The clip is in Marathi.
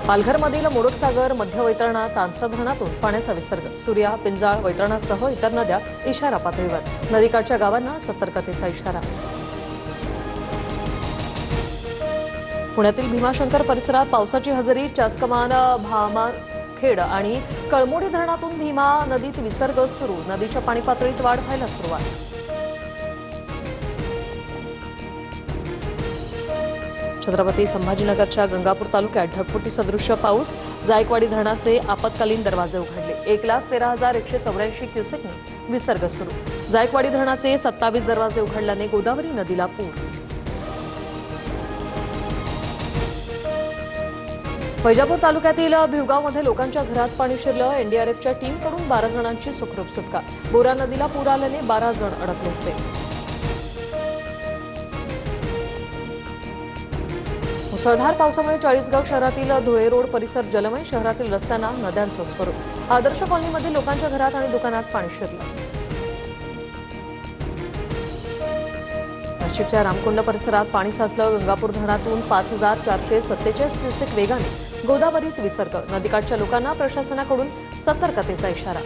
पालघरमधील मोडकसागर मध्य वैतरणा तानसा धरणातून पाण्याचा विसर्ग सूर्या पिंजाळ वैतरणासह इतर नद्या इशारा पातळीवर नदीकाठच्या गावांना सतर्कतेचा इशारा। पुण्यातील भीमाशंकर परिसरात पावसाची हजेरी चासकमान भामासखेड आणि कळमोडी धरणातून भीमा नदीत विसर्ग सुरू नदीच्या पाणी पातळीत वाढ व्हायला सुरुवात। छत्रपती संभाजीनगरच्या गंगापूर तालुक्यात ढगफुटी सदृश्य पाऊस जायकवाडी धरणाचे आपत्कालीन दरवाजे उघडले 1,13,184 क्युसेकने विसर्ग सुरू जायकवाडी धरणाचे 27 दरवाजे उघडल्याने गोदावरी नदीला पूर। वैजापूर तालुक्यातील भिवगावमध्ये लोकांच्या घरात पाणी शिरलं एनडीआरएफच्या टीमकडून 12 जणांची सुखरूप सुटका बोरा नदीला पूर आल्याने 12 जण अडकले होते। मुसळधार पावसामुळे चाळीसगाव शहरातील धुळे रोड परिसर जलमय शहरातील रस्त्यांना नद्यांचं स्वरूप आदर्श कॉलनीमध्ये लोकांच्या घरात आणि दुकानात पाणी शिरलं। नाशिकच्या रामकुंड परिसरात पाणी साचलं गंगापूर धरणातून 5,447 क्युसेक वेगाने गोदावरीत विसर्ग नदीकाठच्या लोकांना प्रशासनाकडून सतर्कतेचा इशारा।